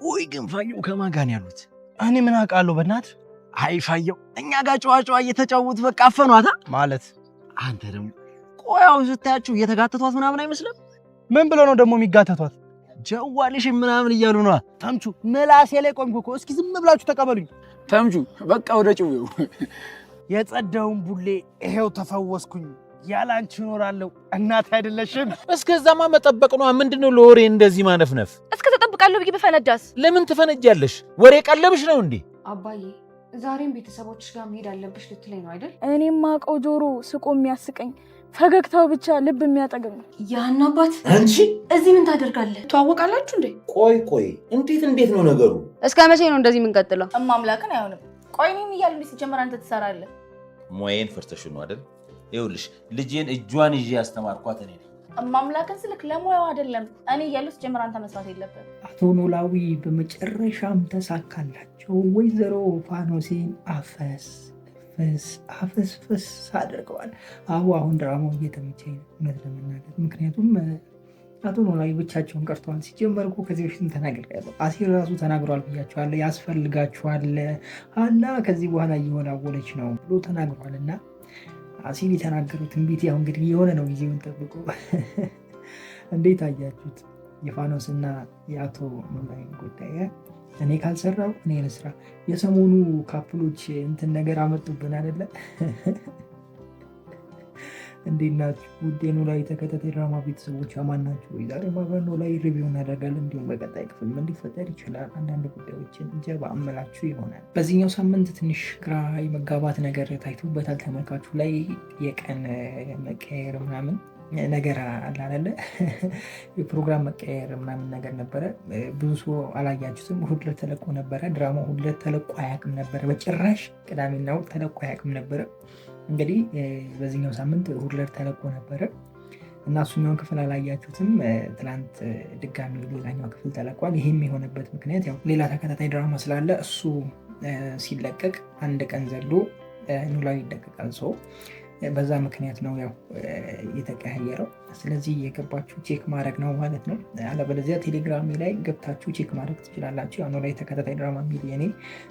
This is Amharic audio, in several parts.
ቆይ ግን ፋየው ከማን ጋር ነው ያሉት? እኔ ምን አውቃለሁ በእናት። አይ ፋየው እኛ ጋር ጨዋ እየተጫወቱ በቃ አፈኗታ ማለት። አንተ ደግሞ ቆያው ስታያችሁ እየተጋተቷት ምናምን አይመስልም? ምን ብለው ነው ደግሞ የሚጋተቷት? ጀዋልሽ ምናምን እያሉ ነው። ተምቹ ምላሴ ላይ ቆምኩ እኮ። እስኪ ዝም ብላችሁ ተቀበሉኝ። ተምቹ በቃ ወደ ጭዌው የጸዳውን ቡሌ ይሄው ተፈወስኩኝ። ያላንቺ እኖራለሁ እናት አይደለሽም። እስከዛማ መጠበቅ ነው። ምንድነው ለወሬ እንደዚህ ማነፍነፍ? እስከ ተጠብቃለሁ ብዬ በፈነዳስ? ለምን ትፈነጃለሽ? ወሬ ቀለብሽ ነው እንዴ? አባዬ ዛሬም ቤተሰቦችሽ ጋር መሄድ አለብሽ ልትለኝ ነው አይደል? እኔም ማውቀው ጆሮ ስቆ የሚያስቀኝ ፈገግታው ብቻ ልብ የሚያጠግብ ነው። ያን አባት አንቺ እዚህ ምን ታደርጋለህ? ተዋወቃላችሁ እንዴ? ቆይ እንዴት ነው ነገሩ? እስከ መቼ ነው እንደዚህ የምንቀጥለው? እማምላክን አይሆንም። ቆይ እኔም እያሉ ሲጀመር አንተ ትሰራለህ። ሞዬን ፈርተሽ ነው አይደል? ይኸውልሽ ልጄን እጇን ይዤ ያስተማርኳት እኔ ነኝ። እማምላክን ስልክ ለሙያው አይደለም እኔ እያሉ ሲጀመር አንተ መስራት የለብህም። አቶ ኖላዊ በመጨረሻም ተሳካላቸው። ወይዘሮ ፋኖሴን አፈስ አድርገዋል። አሁን ድራማው እየተመቸኝ ነው እውነት ለመናገር። ምክንያቱም አቶ ኖላዊ ብቻቸውን ቀርተዋል። ሲጀመር እኮ ከዚህ በፊትም ተናግሬያለሁ። አሲር ራሱ ተናግሯል ብያቸዋለሁ። ያስፈልጋቸዋል ሀና ከዚህ በኋላ እየወላወለች ነው ብሎ ተናግሯል። እና አሲር የተናገሩት ትንቢት ያው እንግዲህ የሆነ ነው። ጊዜውን ጠብቆ እንዴት አያችሁት? የፋኖስና የአቶ ኖላዊ ጉዳይ እኔ ካልሰራው እኔ ልስራ። የሰሞኑ ካፕሎች እንትን ነገር አመጡብን አይደለ? እንዴት ናችሁ? ውድ ኖላዊ ተከታታይ ድራማ ቤተሰቦች አማን ናችሁ? ዛሬ ኖላዊ ሪቪው እናደርጋለን። እንዲሁም በቀጣይ ክፍል ምን ሊፈጠር ይችላል አንዳንድ ጉዳዮችን ጀባ አመላችሁ ይሆናል። በዚህኛው ሳምንት ትንሽ ግራ የመጋባት ነገር ታይቶበታል ተመልካቹ ላይ። የቀን መቀየር ምናምን ነገር አላለ የፕሮግራም መቀየር ምናምን ነገር ነበረ። ብዙ ሰው አላያችሁትም። እሑድ ዕለት ተለቆ ነበረ ድራማው። እሑድ ዕለት ተለቆ አያውቅም ነበረ በጭራሽ። ቅዳሜና እሑድ ተለቆ አያውቅም ነበረ። እንግዲህ በዚህኛው ሳምንት እሑድ ዕለት ተለቆ ነበረ እና እሱኛውን ክፍል አላያችሁትም። ትናንት ድጋሚ ሌላኛው ክፍል ተለቋል። ይህም የሆነበት ምክንያት ያው ሌላ ተከታታይ ድራማ ስላለ እሱ ሲለቀቅ አንድ ቀን ዘሎ ኖላዊ ይለቀቃል። ሰው በዛ ምክንያት ነው ያው የተቀያየረው። ስለዚህ የገባችሁ ቼክ ማድረግ ነው ማለት ነው። አለበለዚያ ቴሌግራም ላይ ገብታችሁ ቼክ ማድረግ ትችላላችሁ። ያው ኖላዊ ተከታታይ ድራማ የሚል የኔ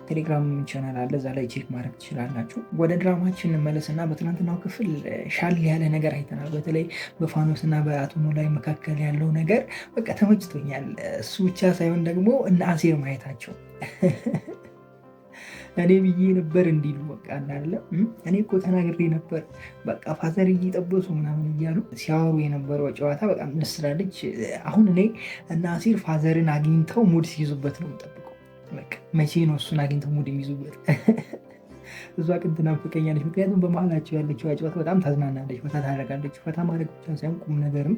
ቴሌግራም ቻናል አለ፣ እዛ ላይ ቼክ ማድረግ ትችላላችሁ። ወደ ድራማችን እንመለስና በትናንትናው ክፍል ሻል ያለ ነገር አይተናል። በተለይ በፋኖስና በአቶ ኖላዊ መካከል ያለው ነገር በቃ ተመችቶኛል። እሱ ብቻ ሳይሆን ደግሞ እነ አሴር ማየታቸው እኔ ብዬ ነበር እንዲሉ በቃ እንዳለ እኔ እኮ ተናግሬ ነበር በቃ ፋዘር እየጠበሱ ምናምን እያሉ ሲያወሩ የነበረው ጨዋታ በጣም መስላለች። አሁን እኔ እና አሲር ፋዘርን አግኝተው ሙድ ሲይዙበት ነው የምጠብቀው። በቃ መቼ ነው እሱን አግኝተው ሙድ የሚይዙበት? እሷ ግን ትናፍቀኛለች። ምክንያቱም በመሀላቸው ያለችው ጨዋታ በጣም ታዝናናለች፣ ፈታ ታደርጋለች። ፈታ ማድረግ ብቻ ሳይሆን ቁም ነገርም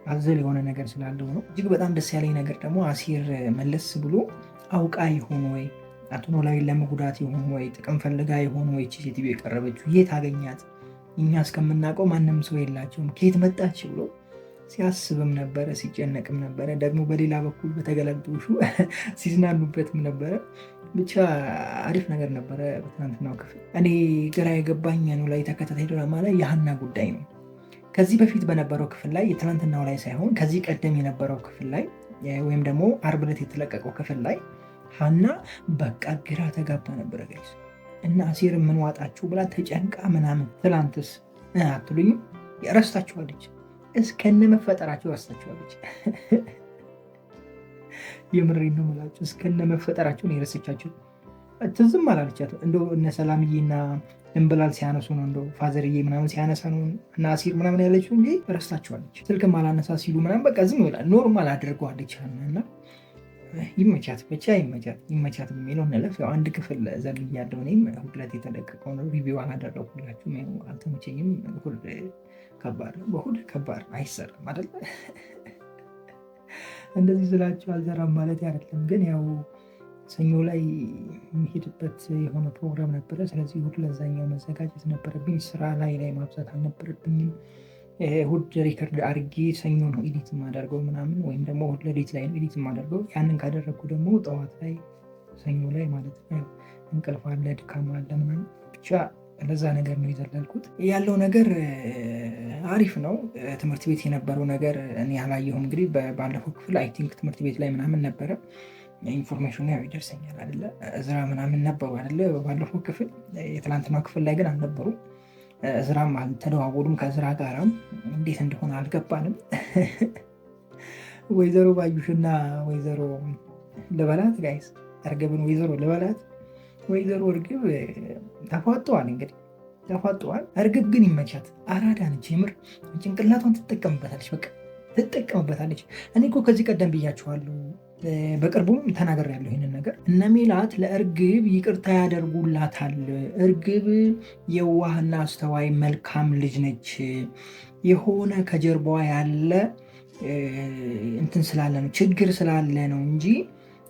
አዘል የሆነ ነገር ስላለው ነው። እጅግ በጣም ደስ ያለኝ ነገር ደግሞ አሲር መለስ ብሎ አውቃ ይሆን ወይ አቶ ኖላዊን ለመጉዳት ይሆን ወይ ጥቅም ፈልጋ ይሆን ወይ እቺ ሴትዮ የቀረበችው የት አገኛት? እኛ እስከምናውቀው ማንም ሰው የላቸውም ከየት መጣች ብሎ ሲያስብም ነበረ፣ ሲጨነቅም ነበረ። ደግሞ በሌላ በኩል በተገላግጦሹ ሲዝናኑበትም ነበረ። ብቻ አሪፍ ነገር ነበረ በትናንትናው ክፍል። እኔ ግራ የገባኝ ኖላዊ ተከታታይ ድራማ ላይ የሀና ጉዳይ ነው። ከዚህ በፊት በነበረው ክፍል ላይ የትናንትናው ላይ ሳይሆን ከዚህ ቀደም የነበረው ክፍል ላይ ወይም ደግሞ ዓርብ ዕለት የተለቀቀው ክፍል ላይ ሀና በቃ ግራ ተጋብታ ነበረ ጋይስ። እና አሲር ምን ዋጣችሁ ብላ ተጨንቃ ምናምን። ትላንትስ አትሉኝም? ረስታችኋለች። እስከነ መፈጠራቸው ረስታችኋለች። የምሬን ነው የምላችሁ። እስከነ መፈጠራቸው ነው የረሰቻቸው። ትዝም አላለቻት። እንደው እነ ሰላምዬና እንብላል ሲያነሱ ነው እንደው ፋዘርዬ ምናምን ሲያነሳ ነው እና አሲር ምናምን ያለችው እንጂ ረስታችኋለች። ስልክም አላነሳ ሲሉ ምናምን በቃ ዝም ይላል። ኖርማል አድርገዋለች እና ይመቻት ብቻ ይመቻት የሚለው እንለፍ። ያው አንድ ክፍል ዘል ያለው እኔም እሑድ ዕለት የተለቀቀውን ሪቪው አላደረኩላችሁም። አልተመቸኝም። እሑድ ከባድ ነው። በእሑድ ከባድ አይሰራም አይደለ? እንደዚህ ስላችሁ አልሰራም ማለት አይደለም፣ ግን ያው ሰኞ ላይ የሚሄድበት የሆነ ፕሮግራም ነበረ። ስለዚህ እሑድ ለዛኛው መዘጋጀት ነበረብኝ። ስራ ላይ ማብዛት አልነበረብኝም። እሑድ ሪከርድ አድርጌ ሰኞ ነው ኤዲት የማደርገው ምናምን፣ ወይም ደግሞ እሑድ ሌሊት ላይ ነው ኤዲት የማደርገው። ያንን ካደረግኩ ደግሞ ጠዋት ላይ ሰኞ ላይ ማለት ነው እንቅልፍ አለ፣ ድካም አለ ምናምን። ብቻ ለዛ ነገር ነው የዘለልኩት። ያለው ነገር አሪፍ ነው። ትምህርት ቤት የነበረው ነገር እኔ አላየሁም። እንግዲህ ባለፈው ክፍል አይ ቲንክ ትምህርት ቤት ላይ ምናምን ነበረ። ኢንፎርሜሽኑ ያው ይደርሰኛል አይደለ? እዝራ ምናምን ነበሩ አይደለ? ባለፈው ክፍል የትላንትናው ክፍል ላይ ግን አልነበሩም። እዝራም አልተደዋወሉም ከእዝራ ጋራም እንዴት እንደሆነ አልገባንም። ወይዘሮ ባዩሽና ወይዘሮ ልበላት ጋይስ እርግብን ወይዘሮ ልበላት ወይዘሮ እርግብ ተፋጠዋል። እንግዲህ ተፋጠዋል። እርግብ ግን ይመቻት፣ አራዳ ነች። የምር ጭንቅላቷን ትጠቀምበታለች፣ በቃ ትጠቀምበታለች። እኔ እኮ ከዚህ ቀደም ብያችኋለሁ፣ በቅርቡም ተናግሬያለሁ ይህንን ነገር። እነ ሜላት ለእርግብ ይቅርታ ያደርጉላታል። እርግብ የዋህና አስተዋይ መልካም ልጅ ነች። የሆነ ከጀርባዋ ያለ እንትን ስላለ ነው፣ ችግር ስላለ ነው እንጂ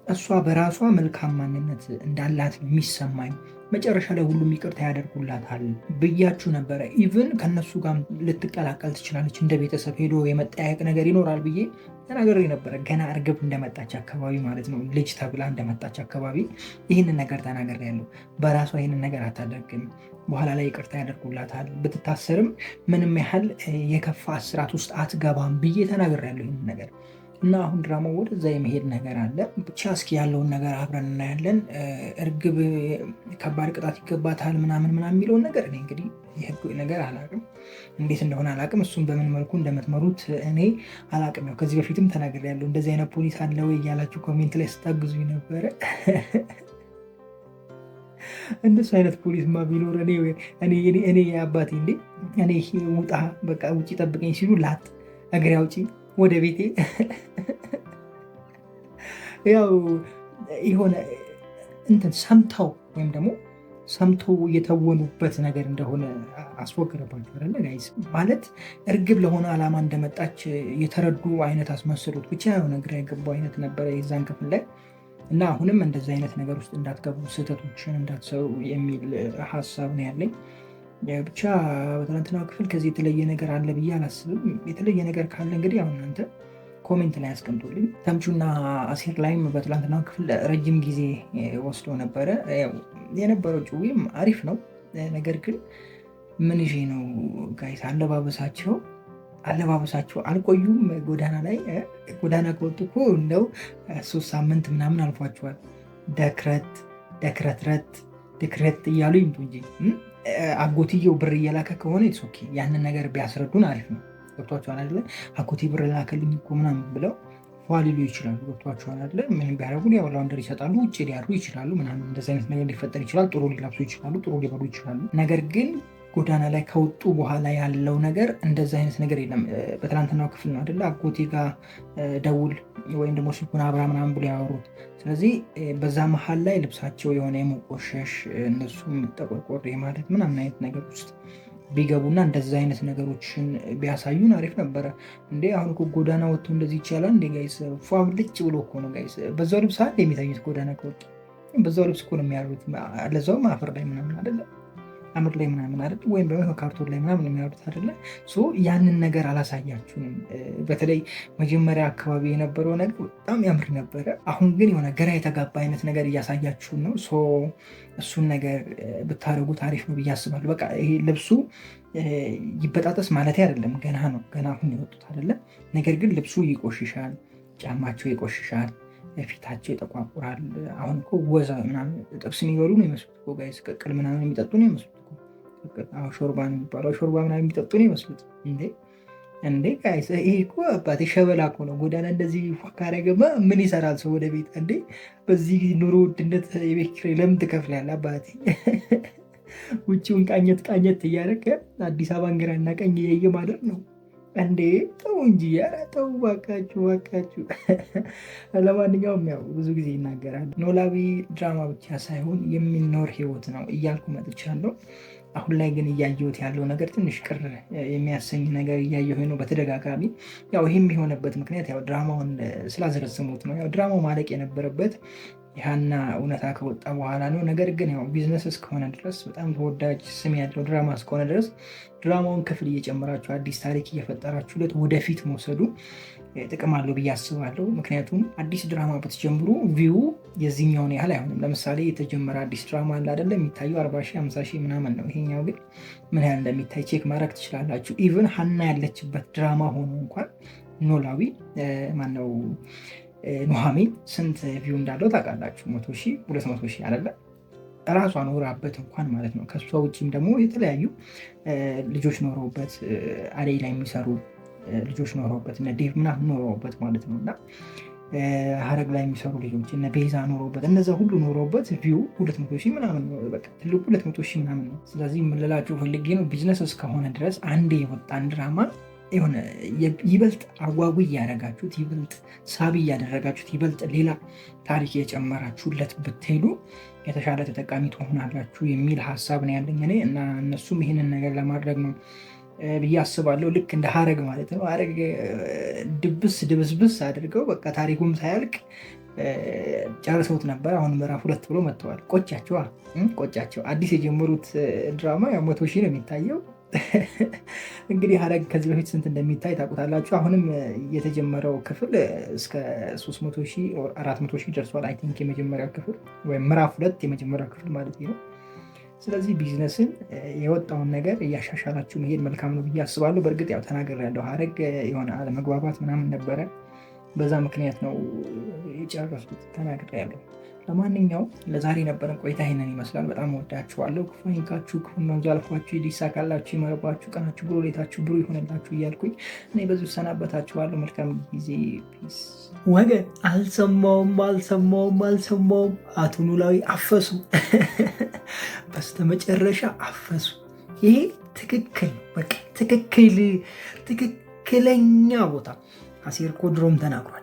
እሷ በራሷ መልካም ማንነት እንዳላት የሚሰማኝ። መጨረሻ ላይ ሁሉም ይቅርታ ያደርጉላታል ብያችሁ ነበረ። ኢቭን ከነሱ ጋር ልትቀላቀል ትችላለች፣ እንደ ቤተሰብ ሄዶ የመጠያየቅ ነገር ይኖራል ብዬ ተናግሬ ነበረ። ገና እርግብ እንደመጣች አካባቢ ማለት ነው፣ ልጅ ተብላ እንደመጣች አካባቢ ይህንን ነገር ተናግሬያለሁ። በራሷ ይህንን ነገር አታደርግም፣ በኋላ ላይ ይቅርታ ያደርጉላታል፣ ብትታሰርም ምንም ያህል የከፋ እስራት ውስጥ አትገባም ብዬ ተናግሬያለሁ ይህንን ነገር እና አሁን ድራማው ወደዛ የመሄድ ነገር አለ። ብቻ እስኪ ያለውን ነገር አብረን እናያለን። እርግብ ከባድ ቅጣት ይገባታል ምናምን የሚለውን ነገር እኔ እንግዲህ የህግ ነገር አላቅም፣ እንዴት እንደሆነ አላቅም። እሱም በምን መልኩ እንደምትመሩት እኔ አላቅም። ያው ከዚህ በፊትም ተናግሬያለሁ። እንደዚህ አይነት ፖሊስ አለ ወይ እያላችሁ ኮሜንት ላይ ስታግዙኝ ነበረ። እንደሱ አይነት ፖሊስማ ቢኖር እኔ አባቴ እንዴ እኔ ውጣ በቃ ውጭ ጠብቀኝ ሲሉ ላጥ እግሬ አውጪ ወደ ቤቴ ያው የሆነ እንትን ሰምተው ወይም ደግሞ ሰምተው የተወኑበት ነገር እንደሆነ አስወገደባቸው አይደለ ጋይስ? ማለት እርግብ ለሆነ ዓላማ እንደመጣች የተረዱ አይነት አስመስሉት። ብቻ የሆነ ግራ የገባው አይነት ነበረ የዛን ክፍል ላይ እና አሁንም እንደዚህ አይነት ነገር ውስጥ እንዳትገቡ፣ ስህተቶችን እንዳትሰሩ የሚል ሀሳብ ነው ያለኝ። ብቻ በትናንትናው ክፍል ከዚህ የተለየ ነገር አለ ብዬ አላስብም። የተለየ ነገር ካለ እንግዲህ አሁን እናንተ ኮሜንት ላይ ያስቀምጡልኝ። ተምቹና አሴር ላይም በትናንትናው ክፍል ረጅም ጊዜ ወስዶ ነበረ። የነበረው ጭዌም አሪፍ ነው። ነገር ግን ምን ይዤ ነው ጋይስ አለባበሳቸው አልቆዩም። ጎዳና ላይ ጎዳና ከወጡ እኮ እንደው 3 ሳምንት ምናምን አልፏቸዋል። ድክረት እያሉ ይምጡ እንጂ አጎትየው ብር እየላከ ከሆነ ኦኬ፣ ያንን ነገር ቢያስረዱን አሪፍ ነው። ገብቷቸዋል አይደለ? አጎቴ ብር ላከልኝ እኮ ምናምን ብለው ሊሉ ይችላሉ። ገብቷቸዋል አይደለ? ምን ቢያደርጉ ያው ላውንደር ይሰጣሉ፣ ውጭ ሊያድሩ ይችላሉ ምናምን። እንደዚህ አይነት ነገር ሊፈጠር ይችላል። ጥሩ ሊለብሱ ይችላሉ፣ ጥሩ ሊበሉ ይችላሉ። ነገር ግን ጎዳና ላይ ከወጡ በኋላ ያለው ነገር እንደዚህ አይነት ነገር የለም። በትናንትናው ክፍል ነው አይደለ? አጎቴ ጋር ደውል ወይም ደግሞ ስልኩን አብራ ምናምን ብሎ ያወሩት። ስለዚህ በዛ መሀል ላይ ልብሳቸው የሆነ የመቆሸሽ እነሱ የምጠቆርቆር ማለት ምናምን አይነት ነገር ውስጥ ቢገቡና እንደዚህ አይነት ነገሮችን ቢያሳዩን አሪፍ ነበረ። እንዴ አሁን እኮ ጎዳና ወጥቶ እንደዚህ ይቻላል እንዴ ጋይስ? ፏ ብልጭ ብሎ እኮ ነው ጋይስ። በዛው ልብስ አይደል የሚታዩት? ጎዳና ከወጡ በዛው ልብስ እኮ ነው የሚያሉት። ለዛውም አፈር ላይ ምናምን አይደለ? አምር ላይ ምናምን አይደል? ወይም ደግሞ ካርቶን ላይ ምናምን የሚያሉት አይደለ? ያንን ነገር አላሳያችሁንም። በተለይ መጀመሪያ አካባቢ የነበረው ነገር በጣም ያምር ነበረ። አሁን ግን የሆነ ግራ የተጋባ አይነት ነገር እያሳያችሁን ነው። እሱን ነገር ብታደርጉት አሪፍ ነው ብዬ አስባለሁ። በቃ ይሄ ልብሱ ይበጣጠስ ማለት አይደለም፣ ገና ነው፣ ገና አሁን የወጡት አይደለም። ነገር ግን ልብሱ ይቆሽሻል፣ ጫማቸው ይቆሽሻል፣ ፊታቸው ይጠቋቁራል። አሁን እኮ ወዛ ምናምን ጥብስ የሚበሉ ነው ይመስሉት እኮ ጋይስ፣ ቅቅል ምናምን የሚጠጡ ነው ይመስሉት እኮ። ሾርባ ነው የሚባለው፣ ሾርባ ምናምን የሚጠጡ ነው ይመስሉት እንዴ ጋይስ። ይሄ እኮ አባቴ ሸበላ እኮ ነው። ጎዳና እንደዚህ ካረገማ ምን ይሰራል ሰው ወደ ቤት እንዴ? በዚህ ኑሮ ውድነት የቤት ኪራይ ለምን ትከፍላለህ አባቴ? ውጭውን ቃኘት እያደረገ አዲስ አበባን ግራና ቀኝ እያየ ማደር ነው እንዴ? ተው እንጂ ኧረ ተው እባካችሁ። ለማንኛውም ያው ብዙ ጊዜ ይናገራል፣ ኖላዊ ድራማ ብቻ ሳይሆን የሚኖር ህይወት ነው እያልኩ መጥቻለሁ። አሁን ላይ ግን እያየሁት ያለው ነገር ትንሽ ቅር የሚያሰኝ ነገር እያየሁ ነው በተደጋጋሚ። ያው ይህም የሆነበት ምክንያት ያው ድራማውን ስላዘረዘሙት ነው። ያው ድራማው ማለቅ የነበረበት ያና እውነታ ከወጣ በኋላ ነው። ነገር ግን ያው ቢዝነስ እስከሆነ ድረስ በጣም ተወዳጅ ስም ያለው ድራማ እስከሆነ ድረስ ድራማውን ክፍል እየጨመራችሁ አዲስ ታሪክ እየፈጠራችሁለት ወደፊት መውሰዱ ጥቅም አለው ብዬ አስባለሁ። ምክንያቱም አዲስ ድራማ ብትጀምሩ ቪው የዚህኛውን ያህል አይሆንም። ለምሳሌ የተጀመረ አዲስ ድራማ አለ አይደለም፣ የሚታየው 40 ሺህ 50 ሺህ ምናምን ነው። ይሄኛው ግን ምን ያህል እንደሚታይ ቼክ ማድረግ ትችላላችሁ። ኢቭን ሀና ያለችበት ድራማ ሆኖ እንኳን ኖላዊ ማነው ኑሐሚን ስንት ቪው እንዳለው ታውቃላችሁ? 100,000 200,000 አይደለ? ራሷ ኖራበት እንኳን ማለት ነው። ከሷ ውጭም ደግሞ የተለያዩ ልጆች ኖረውበት አደይ ላይ የሚሰሩ ልጆች ኖረውበት እነ ዴቭ ምናምን ኖረውበት ማለት ነው እና ሀረግ ላይ የሚሰሩ ልጆች እነ ቤዛ ኖረውበት እነዛ ሁሉ ኖረውበት ቪው 200,000 ምናምን ነው። በቃ ትልቁ 200,000 ምናምን ነው። ስለዚህ የምልላችሁ ፈልጌ ነው ቢዝነስ እስከሆነ ድረስ አንዴ የወጣን ድራማ የሆነ ይበልጥ አጓጉ እያደረጋችሁት ይበልጥ ሳቢ እያደረጋችሁት ይበልጥ ሌላ ታሪክ የጨመራችሁለት ብትሄዱ የተሻለ ተጠቃሚ ትሆናላችሁ የሚል ሀሳብ ነው ያለኝ እኔ እና እነሱም ይህንን ነገር ለማድረግ ነው ብዬ አስባለሁ። ልክ እንደ ሀረግ ማለት ነው። ሀረግ ድብስብስ አድርገው በቃ ታሪኩም ሳያልቅ ጨርሰውት ነበር። አሁን ምዕራፍ 2 ብሎ መጥተዋል። ቆጫቸው አዲስ የጀመሩት ድራማ 100,000 ነው የሚታየው። እንግዲህ ሀረግ ከዚህ በፊት ስንት እንደሚታይ ታውቁታላችሁ። አሁንም የተጀመረው ክፍል እስከ 300,000 400,000 ደርሷል። አይ ቲንክ የመጀመሪያው ክፍል ወይም ምዕራፍ 2 የመጀመሪያው ክፍል ማለት ነው። ስለዚህ ቢዝነስን የወጣውን ነገር እያሻሻላችሁ መሄድ መልካም ነው ብዬ አስባለሁ። በእርግጥ ያው ተናግሬያለሁ። ሀረግ የሆነ አለመግባባት ምናምን ነበረ። በዛ ምክንያት ነው የጨረሱት። ተናግሬያለሁ። ለማንኛውም ለዛሬ ነበረን ቆይታ ይሄንን ይመስላል። በጣም ወዳችኋለሁ። ክፉ አይንካችሁ፣ ክፉ መንዙ አልፏችሁ፣ ሊሳካላችሁ፣ ይመርባችሁ፣ ቀናችሁ ብሩ፣ ሌታችሁ ብሩ ይሆንላችሁ እያልኩኝ እኔ በዚሁ ሰናበታችኋለሁ። መልካም ጊዜ። ፒስ። ወገን አልሰማውም አቶ ኖላዊ አፈሱ። በስተመጨረሻ አፈሱ። ይሄ ትክክል በቃ ትክክለኛ ቦታ። አሴር እኮ ድሮም ተናግሯል።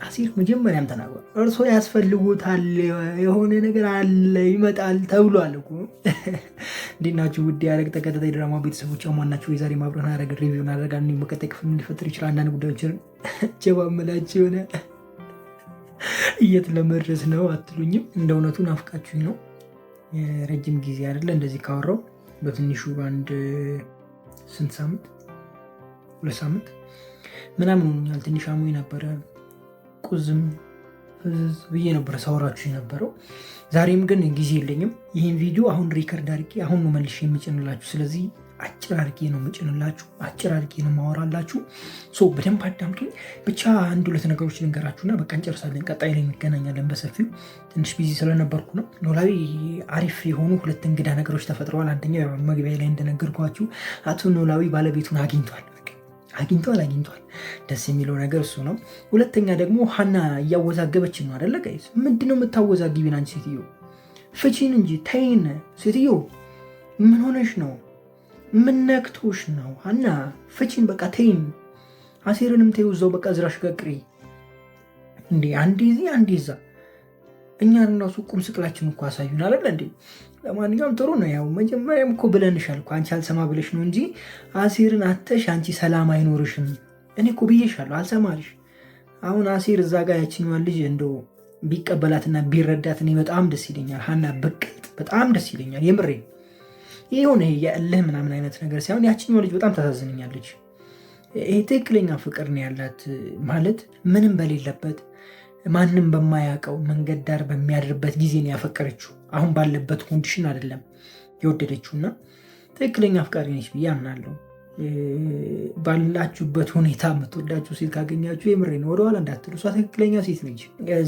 አሴር መጀመሪያም ተናግሯል። እርሶ ያስፈልጉታል፣ የሆነ ነገር አለ ይመጣል ተብሏል እኮ። እንዴት ናችሁ ውድ የሀረግ ተከታታይ ድራማ ቤተሰቦች? ማናቸው? የዛሬ ማብረን ሀረግ ሪቪው እናደርጋለን። በቀጣይ ክፍል ሊፈጥር ይችላል አንዳንድ ጉዳዮችን ጀባመላችሁ የሆነ የት ለመድረስ ነው አትሉኝም? እንደ እውነቱ ናፍቃችሁኝ ነው። ረጅም ጊዜ አይደለ እንደዚህ ካወራው በትንሹ አንድ ስንት ሳምንት 2 ሳምንት ምናምን ሆኖኛል። ትንሽ አሞኝ ነበረ። ቁዝም ፍዝዝ ብዬ ነበረ ሳወራችሁ የነበረው። ዛሬም ግን ጊዜ የለኝም። ይህን ቪዲዮ አሁን ሪከርድ አድርጌ አሁን ነው መልሼ የምጭንላችሁ። ስለዚህ አጭር አድርጌ ነው የምጭንላችሁ፣ አጭር አድርጌ ነው ማወራላችሁ። በደንብ አዳምጡኝ። ብቻ 1-2 ነገሮች ልንገራችሁና በቃ እንጨርሳለን። ቀጣይ ላይ እንገናኛለን በሰፊው። ትንሽ ቢዚ ስለነበርኩ ነው። ኖላዊ አሪፍ የሆኑ 2 እንግዳ ነገሮች ተፈጥረዋል። አንደኛው መግቢያ ላይ እንደነገርኳችሁ አቶ ኖላዊ ባለቤቱን አግኝቷል። ደስ የሚለው ነገር እሱ ነው። ሁለተኛ ደግሞ ሀና እያወዛገበች ነው አደለ ጋይስ? ምንድነው የምታወዛግቢን አንቺ ሴትዮ? ፍቺን እንጂ ተይን። ሴትዮ ምን ሆነሽ ነው? ምን ነክቶሽ ነው? ሀና ፍቺን በቃ ተይን። አሴርንም ተይው እዛው በቃ ዝራሽ ቀቅሪ እንዴ። አንዴ እዚህ አንዴ እዛ። እኛ እነሱ ቁም ስቅላችን እኮ አሳዩን አለ እንዴ። ለማንኛውም ጥሩ ነው። ያው መጀመሪያም እኮ ብለንሻል እኮ አንቺ አልሰማ ብለሽ ነው እንጂ አሴርን አተሽ አንቺ ሰላም አይኖርሽም። እኔ እኮ ብዬሻለሁ አልሰማልሽ። አሁን አሴር እዛ ጋር ያችኛዋን ልጅ እንደው ቢቀበላትና ቢረዳት እኔ በጣም ደስ ይለኛል። ሀና በቅጥ በጣም ደስ ይለኛል። የምሬ የሆነ የእልህ ምናምን አይነት ነገር ሳይሆን ያችኛዋ ልጅ በጣም ታሳዝነኛለች። ይሄ ትክክለኛ ፍቅር ነው ያላት ማለት ምንም በሌለበት ማንም በማያውቀው መንገድ ዳር በሚያድርበት ጊዜ ነው ያፈቀረችው። አሁን ባለበት ኮንዲሽን አይደለም የወደደችውና ትክክለኛ አፍቃሪ ነች ብዬ አምናለሁ። ባላችሁበት ሁኔታ የምትወዳችሁ ሴት ካገኛችሁ የምሬ ነው ወደኋላ እንዳትሉ። እሷ ትክክለኛ ሴት ነች።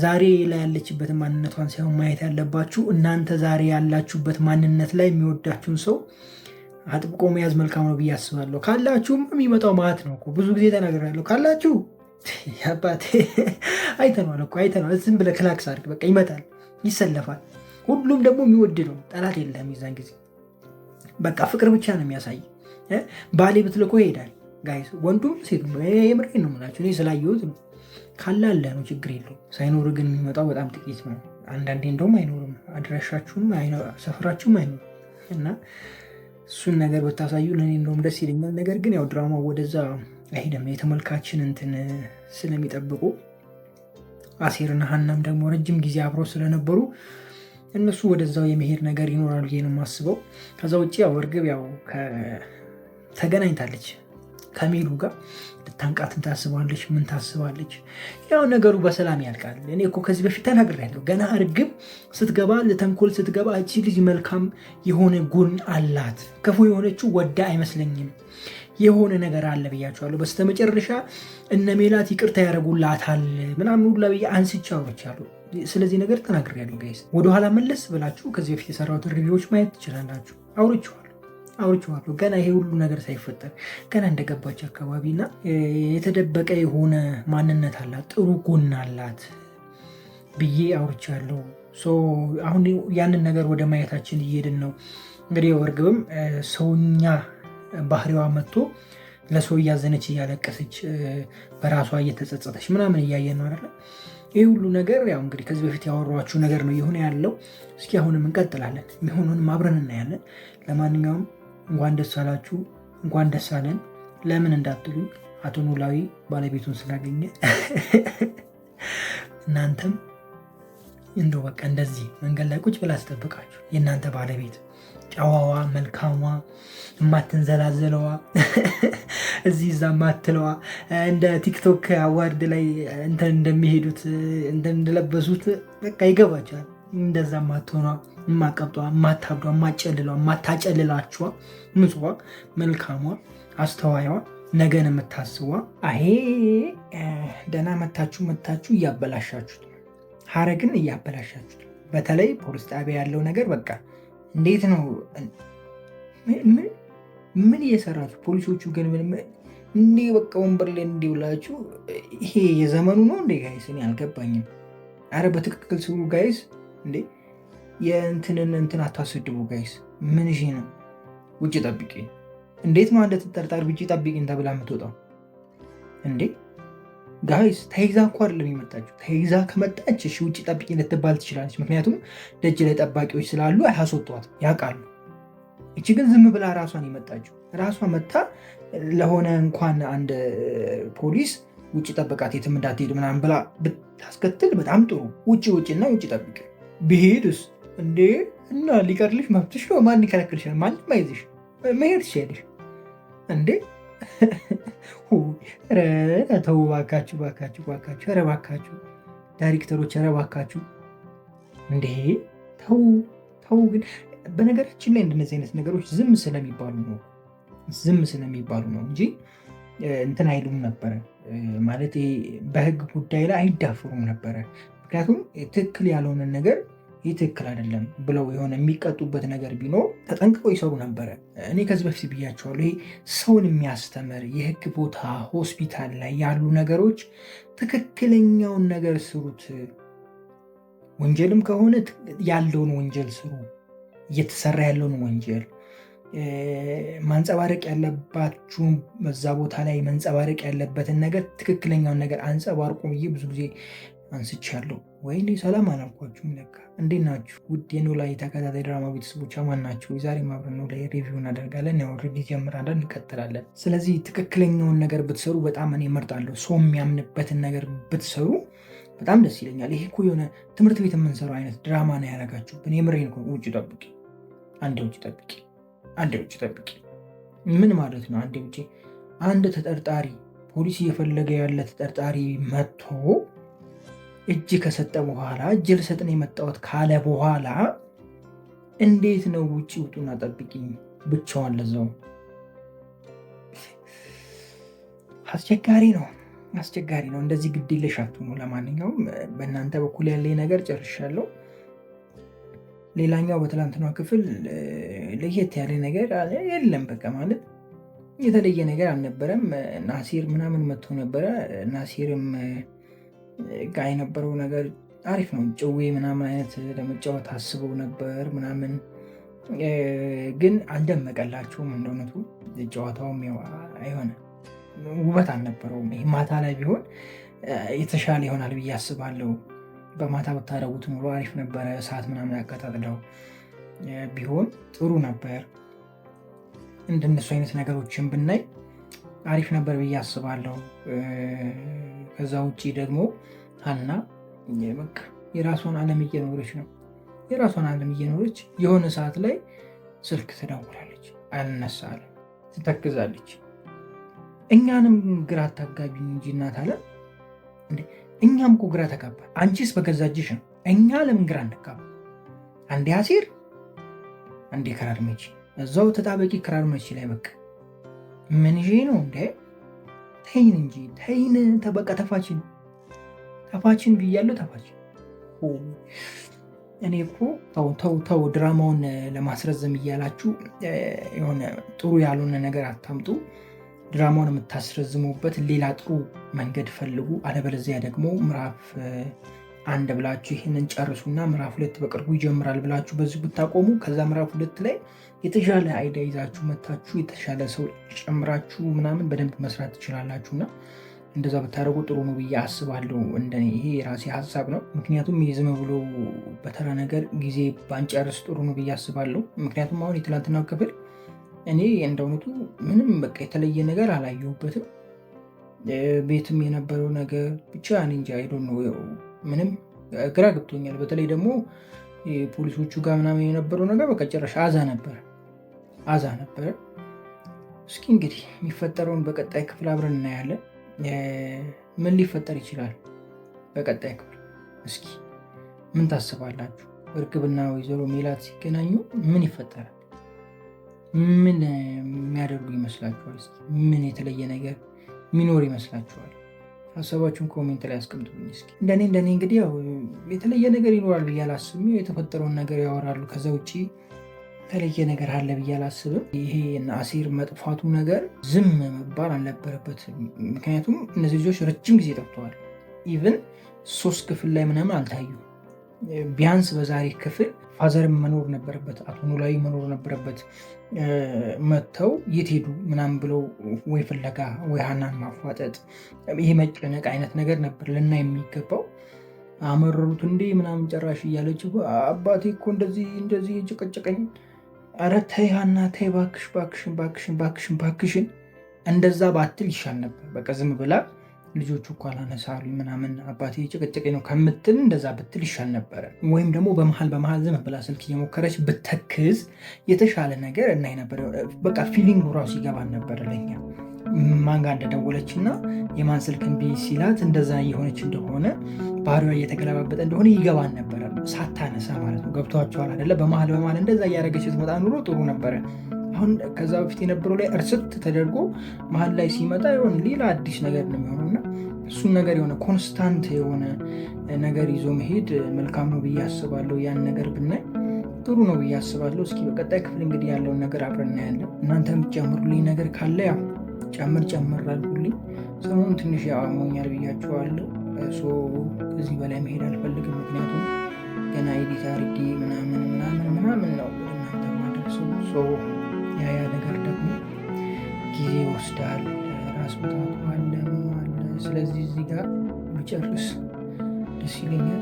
ዛሬ ላይ ያለችበትን ማንነቷን ሳይሆን ማየት ያለባችሁ እናንተ ዛሬ ያላችሁበት ማንነት ላይ የሚወዳችሁን ሰው አጥብቆ መያዝ መልካም ነው ብዬ አስባለሁ። ካላችሁም የሚመጣው ማለት ነው እኮ ብዙ ጊዜ ተናግሬያለሁ። ካላችሁ አባቴ አይተነዋል እኮ አይተነዋል። ዝም ብለህ ክላክስ አድርግ በቃ ይመጣል፣ ይሰለፋል። ሁሉም ደግሞ የሚወድ ነው። ጠላት የለም የዛን ጊዜ በቃ ፍቅር ብቻ ነው የሚያሳይ። ባሌ ብትልኮ ይሄዳል ጋይስ፣ ወንዱም ሴቱ ነው። የምሬን ነው የምላችሁ እኔ ስላየሁት ነው። ካላለ ነው ችግር የለውም። ሳይኖር ግን የሚመጣው በጣም ጥቂት ነው። አንዳንዴ እንደውም አይኖርም፣ አድራሻችሁም ሰፈራችሁም አይኖርም። እና እሱን ነገር ብታሳዩ ለእኔ እንደውም ደስ ይለኛል። ነገር ግን ያው ድራማው ወደዛ አይሄድም። የተመልካችን እንትን ስለሚጠብቁ አሴርና ሀናም ደግሞ ረጅም ጊዜ አብረው ስለነበሩ እነሱ ወደዛው የመሄድ ነገር ይኖራሉ ብዬ ነው የማስበው። ከዛ ውጭ ያው እርግብ ያው ተገናኝታለች ከሜሉ ጋር ልታንቃትን ታስባለች። ምን ታስባለች? ያው ነገሩ በሰላም ያልቃል። እኔ እኮ ከዚህ በፊት ተናግሬያለሁ። ገና እርግብ ስትገባ ለተንኮል ስትገባ እቺ ልጅ መልካም የሆነ ጎን አላት። ክፉ የሆነችው ወዳ አይመስለኝም። የሆነ ነገር አለ ብያቸዋለሁ። በስተመጨረሻ እነ ሜላት ይቅርታ ያደርጉላታል ምናምን ሁላ ብዬ አንስቼ አውርቻለሁ። ስለዚህ ነገር ተናግሬያለሁ ጋይስ። ወደኋላ መለስ ብላችሁ ከዚህ በፊት የሰራሁትን ሪቪዎች ማየት ትችላላችሁ። አውርቼዋለሁ ገና ይሄ ሁሉ ነገር ሳይፈጠር ገና እንደገባች አካባቢና የተደበቀ የሆነ ማንነት አላት፣ ጥሩ ጎን አላት ብዬ አውርቻለሁ። አሁን ያንን ነገር ወደ ማየታችን እየሄድን ነው። እንግዲህ እርግብም ሰውኛ ባህሪዋ መጥቶ ለሰው እያዘነች እያለቀሰች በራሷ እየተጸጸተች ምናምን እያየን ነው አይደለ? ይህ ሁሉ ነገር ያው እንግዲህ ከዚህ በፊት ያወሯችሁ ነገር ነው የሆነ ያለው። እስኪ አሁንም እንቀጥላለን፣ የሚሆኑንም አብረን እናያለን። ለማንኛውም እንኳን ደስ አላችሁ፣ እንኳን ደስ አለን። ለምን እንዳትሉ አቶ ኖላዊ ባለቤቱን ስላገኘ እናንተም እንደው በቃ እንደዚህ መንገድ ላይ ቁጭ ብላ አስጠብቃችሁ የእናንተ ባለቤት ጨዋዋ፣ መልካሟ፣ የማትንዘላዘለዋ እዚህ እዛ ማትለዋ እንደ ቲክቶክ አዋርድ ላይ እንትን እንደሚሄዱት እንደለበሱት በቃ ይገባቻል። እንደዛ ማትሆኗ፣ የማቀብጧ፣ የማታብዷ፣ የማታጨልላችኋ፣ ንጹዋ፣ መልካሟ፣ አስተዋይዋ፣ ነገን የምታስቧ አሄ ደህና መታችሁ እያበላሻችሁት፣ ሀረግን እያበላሻችሁት። በተለይ ፖሊስ ጣቢያ ያለው ነገር በቃ እንዴት ነው? ምን እየሰራችሁ ፖሊሶቹ ግን እንዴ በቃ ወንበር ላይ እንዲውላችሁ። ይሄ የዘመኑ ነው እንዴ ጋይስ? እኔ አልገባኝም። አረ በትክክል ስሩ ጋይስ። እንዴ እንትን አታስድቡ ጋይስ። ምን እሺ ነው? ውጭ ጠብቂ። እንዴት ነው አንድ ተጠርጣሪ ውጭ ጠብቂኝ ተብላ የምትወጣው እንዴ? ጋይስ ተይዛ እኮ አይደለም የመጣችው። ተይዛ ከመጣች እሺ ውጭ ጠብቂ ልትባል ትችላለች። ምክንያቱም ደጅ ላይ ጠባቂዎች ስላሉ አያስወጧት ያውቃሉ። እቺ ግን ዝም ብላ ራሷን የመጣችው ራሷ መታ ለሆነ እንኳን አንድ ፖሊስ ውጭ ጠብቃት የትም እንዳትሄድ ምናምን ብላ ብታስከትል በጣም ጥሩ። ውጭና ውጭ ጠብቂ ብሄድስ እንዴ እና ሊቀርልሽ መብትሽ ነው። ማን ይከለክልሻል? ማንም አይዝሽ፣ መሄድ ትችያለሽ እንዴ። ተው እባካችሁ፣ ኧረ እባካችሁ ዳይሬክተሮች፣ ኧረ እባካችሁ እንዴ ተው። ግን በነገራችን ላይ እንደነዚህ አይነት ነገሮች ዝም ስለሚባሉ ነው እንጂ እንትን አይሉም ነበረ ማለት በህግ ጉዳይ ላይ አይዳፈሩም ነበረ። ምክንያቱም ትክክል ያልሆነን ነገር ይህ ትክክል አይደለም ብለው የሆነ የሚቀጡበት ነገር ቢኖር ተጠንቅቀው ይሰሩ ነበረ። እኔ ከዚህ በፊት ብያቸዋለሁ። ይሄ ሰውን የሚያስተምር የህግ ቦታ ሆስፒታል ላይ ያሉ ነገሮች ትክክለኛውን ነገር ስሩት። ወንጀልም ከሆነ ያለውን ወንጀል ስሩ። እየተሰራ ያለውን ወንጀል ማንጸባረቅ ያለባችሁ በዛ ቦታ ላይ መንጸባረቅ ያለበትን ነገር ትክክለኛውን ነገር አንጸባርቁ ብዬ ብዙ ጊዜ አንስቻለሁ። ወይኔ ሰላም አላልኳችሁም ለካ። እንዴት ናችሁ ውድ የኖላዊ ተከታታይ ድራማ ቤተሰቦች? ማን ናችሁ? የዛሬ አብረን ኖላዊ ሪቪው እናደርጋለን። ያው ሪቪው ጀምራለን፣ እንቀጥላለን። ስለዚህ ትክክለኛውን ነገር ብትሰሩ በጣም እኔ እመርጣለሁ። ሰው የሚያምንበትን ነገር ብትሰሩ በጣም ደስ ይለኛል። ይሄ እኮ የሆነ ትምህርት ቤት የምንሰራው አይነት ድራማ ነው ያደረጋችሁብን። የምሬን ውጭ ጠብቂ፣ አንዴ ውጭ ጠብቂ፣ አንዴ ውጭ ጠብቂ። ምን ማለት ነው? አንዴ ውጭ። አንድ ተጠርጣሪ ፖሊስ እየፈለገ ያለ ተጠርጣሪ መጥቶ እጅ ከሰጠ በኋላ እጅ ልሰጥ ነው የመጣሁት ካለ በኋላ እንዴት ነው ውጭ ውጡና ጠብቂኝ ብቻዋን? ለዛው አስቸጋሪ ነው። እንደዚህ ግድ የለሽ አትሁኑ። ለማንኛውም በእናንተ በኩል ያለኝ ነገር ጨርሻለሁ። ሌላኛው በትላንትናው ክፍል ለየት ያለ ነገር የለም። በቃ ማለት የተለየ ነገር አልነበረም። ናሲር ምናምን መጥቶ ነበረ። ናሲርም ጋ የነበረው ነገር አሪፍ ነው። ጭዌ ምናምን አይነት ለመጫወት አስበው ነበር ምናምን፣ ግን አልደመቀላቸውም። እንደሆነቱ ጨዋታውም አይሆነ ውበት አልነበረውም። ማታ ላይ ቢሆን የተሻለ ይሆናል ብዬ አስባለሁ። በማታ ብታደርጉት ኑሮ አሪፍ ነበረ። ሰዓት ምናምን ያቀጣጥለው ቢሆን ጥሩ ነበር። እንደነሱ አይነት ነገሮችን ብናይ አሪፍ ነበር ብዬ አስባለሁ። ከዛ ውጭ ደግሞ ሀና በቃ የራሷን ዓለም እየኖረች ነው። የራሷን ዓለም እየኖረች የሆነ ሰዓት ላይ ስልክ ትደውላለች፣ አልነሳለ፣ ትተክዛለች። እኛንም ግራ አታጋቢኝ እንጂ እናት አለ እንዴ። እኛም እኮ ግራ ተጋባ። አንቺስ በገዛ እጅሽ ነው። እኛ ለምን ግራ እንጋባ? አንዴ አሲር፣ አንዴ ክራር መቺ፣ እዛው ተጣበቂ ክራር መቺ ላይ በቃ ምን ይዤ ነው እንዴ? ተይን እንጂ ተይን። በቃ ተፋችን ብያለሁ። ተፋችን እኔ እኮ ተው ድራማውን ለማስረዘም እያላችሁ የሆነ ጥሩ ያልሆነ ነገር አታምጡ። ድራማውን የምታስረዝሙበት ሌላ ጥሩ መንገድ ፈልጉ። አለበለዚያ ደግሞ ምዕራፍ 1 ብላችሁ ይህንን ጨርሱና ምዕራፍ 2 በቅርቡ ይጀምራል ብላችሁ በዚህ ብታቆሙ ከዛ ምዕራፍ 2 ላይ የተሻለ አይዲያ ይዛችሁ መታችሁ የተሻለ ሰው ጨምራችሁ ምናምን በደንብ መስራት ትችላላችሁና እንደዛ ብታደርጉ ጥሩ ነው ብዬ አስባለሁ። እንደኔ ይሄ የራሴ ሀሳብ ነው። ምክንያቱም ዝም ብሎ በተራ ነገር ጊዜ ባንጨርስ ጥሩ ነው ብዬ አስባለሁ። ምክንያቱም አሁን የትላንትናው ክፍል እኔ እንደ እውነቱ ምንም በቃ የተለየ ነገር አላየሁበትም። ቤትም የነበረው ነገር ብቻ እኔ እንጃ አይዶን ነው ምንም ግራ ገብቶኛል። በተለይ ደግሞ ፖሊሶቹ ጋር ምናምን የነበረው ነገር በቃ ጭራሽ አዛ ነበረ። እስኪ እንግዲህ የሚፈጠረውን በቀጣይ ክፍል አብረን እናያለን። ምን ሊፈጠር ይችላል በቀጣይ ክፍል? እስኪ ምን ታስባላችሁ? እርግብና ወይዘሮ ሜላት ሲገናኙ ምን ይፈጠራል? ምን የሚያደርጉ ይመስላችኋል? ምን የተለየ ነገር ሚኖር ይመስላችኋል? ሀሳባችሁን ኮሜንት ላይ አስቀምጡልኝ። እስኪ እንደኔ እንግዲህ ያው የተለየ ነገር ይኖራል ብዬ አላስብም። የተፈጠረውን ነገር ያወራሉ። ከዛ ውጭ የተለየ ነገር አለ ብዬ አላስብም። ይሄ አሲር መጥፋቱ ነገር ዝም መባል አልነበረበትም። ምክንያቱም እነዚህ ልጆች ረጅም ጊዜ ጠፍተዋል። ኢቭን 3 ክፍል ላይ ምናምን አልታዩ። ቢያንስ በዛሬ ክፍል ፋዘርም መኖር ነበረበት፣ አቶ ኖላዊ መኖር ነበረበት። መጥተው የት ሄዱ ምናምን ብለው ወይ ፍለጋ ወይ ሀናን ማፏጠጥ፣ ይሄ መጨነቅ አይነት ነገር ነበር ልና የሚገባው። አመረሩት እንዴ ምናምን ጨራሽ እያለች አባቴ እኮ እንደዚህ ጭቀጨቀኝ። ኧረ ተይ ሀና ተይ ባክሽን እንደዛ ባትል ይሻል ነበር። በቃ ዝም ብላ ልጆቹ እኮ አላነሳሉ ምናምን አባቴ ጭቅጭቅ ነው ከምትል እንደዛ ብትል ይሻል ነበረ። ወይም ደግሞ በመሀል ዝም ብላ ስልክ እየሞከረች ብተክዝ የተሻለ ነገር እናይ ነበር። በቃ ፊሊንግ ራሱ ይገባን ነበር ለኛ ማን ጋር እንደደወለች እና የማን ስልክ እምቢ ሲላት እንደዛ እየሆነች እንደሆነ ባህሪዋ እየተገለባበጠ እንደሆነ ይገባን ነበረ። ሳታነሳ ማለት ነው። ገብቷቸዋል አይደለ? በመሀል እንደዛ እያደረገች ስትመጣ ኑሮ ጥሩ ነበረ። አሁን ከዛ በፊት የነበረው ላይ እርስት ተደርጎ መሀል ላይ ሲመጣ የሆነ ሌላ አዲስ ነገር ነው የሚሆነው እና እሱን ነገር የሆነ ኮንስታንት የሆነ ነገር ይዞ መሄድ መልካም ነው ብዬ አስባለሁ። ያን ነገር ብናይ ጥሩ ነው ብዬ አስባለሁ። እስኪ በቀጣይ ክፍል እንግዲህ ያለውን ነገር አብረን እናያለን። እናንተ የምትጨምሩልኝ ነገር ካለ ያው ጨምር አድርጉልኝ። ሰሞኑን ትንሽ ያሞኛል ብያቸዋለሁ። ከዚህ በላይ መሄድ አልፈልግም። ምክንያቱም ገና ኤዲት አድርጌ ምናምን ነው እናንተ ማደርሰው። ያ ነገር ደግሞ ጊዜ ይወስዳል። ራስ ምታቱ አለ። ስለዚህ እዚህ ጋር ብጨርስ ደስ ይለኛል።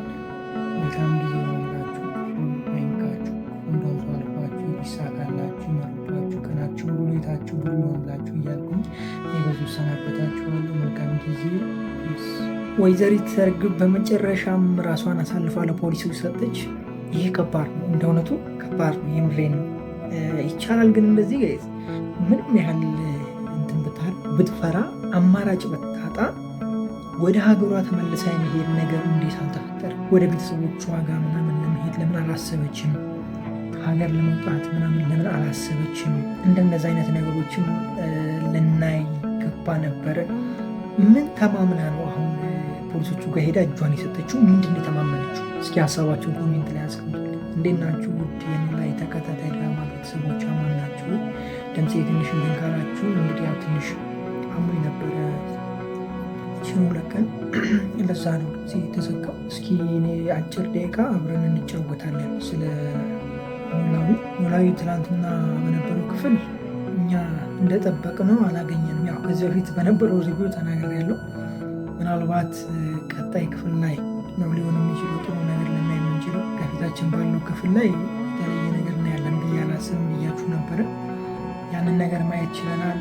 መልካም ጊዜ ሆንላችሁ፣ አይንካችሁ፣ እንደውም አልፏችሁ ይሳካላችሁ፣ ይመርባችሁ፣ ቀናችሁ ሁሉ ቤታችሁ ሁሉ ይሆንላችሁ እያልኩኝ በዙ ሰናበታችኋለሁ። መልካም ጊዜ። ወይዘሪት እርግብ በመጨረሻም ራሷን አሳልፋ ለፖሊሶች ሰጠች። ይሄ ከባድ ነው፣ እንደ እውነቱ ከባድ ነው። የምሬን ነው። ይቻላል ግን እንደዚህ ምንም ያህል እንትን ብትፈራ አማራጭ ብታጣ ወደ ሀገሯ ተመልሳ የመሄድ ነገር እንዴት አልተፈጠረ? ወደ ቤተሰቦቿ ጋር ምናምን ለመሄድ ለምን አላሰበችም? ሀገር ለመውጣት ምናምን ለምን አላሰበችም? እንደነዚህ አይነት ነገሮችም ልናይ ገባ ነበረ። ምን ተማምና ነው አሁን ፖሊሶቹ ጋር ሄዳ እጇን የሰጠችው? ምንድን ነው የተማመነችው? እስኪ ሀሳባችሁን ኮሜንት ላይ አስቀምጡልኝ። እንዴት ናችሁ? ውድ የኖላዊ ተከታታይ ድራማ ቤተሰቦች አማን ናችሁ? ድምፄ ትንሽ እንትን ካላችሁ እንግዲህ ያው ትንሽ አሞኝ ነበረ ችኑ ለቀን ለዛ ነው ጊዜ የተዘጋው። እስኪ እኔ አጭር ደቂቃ አብረን እንጫወታለን ስለ ኖላዊ። ትናንትና በነበረው ክፍል እኛ እንደጠበቅነው አላገኘንም። ያው ከዚህ በፊት በነበረው ሪቪው ተናግሬያለሁ። ምናልባት ቀጣይ ክፍል ላይ ነው ሊሆን የሚችለው ጥሩ ነገር ልናይ የምንችለው። ከፊታችን ባለው ክፍል ላይ የተለየ ነገር እናያለን ብዬ አላስብም ብያችሁ ነበረ። ያንን ነገር ማየት ችለናል፣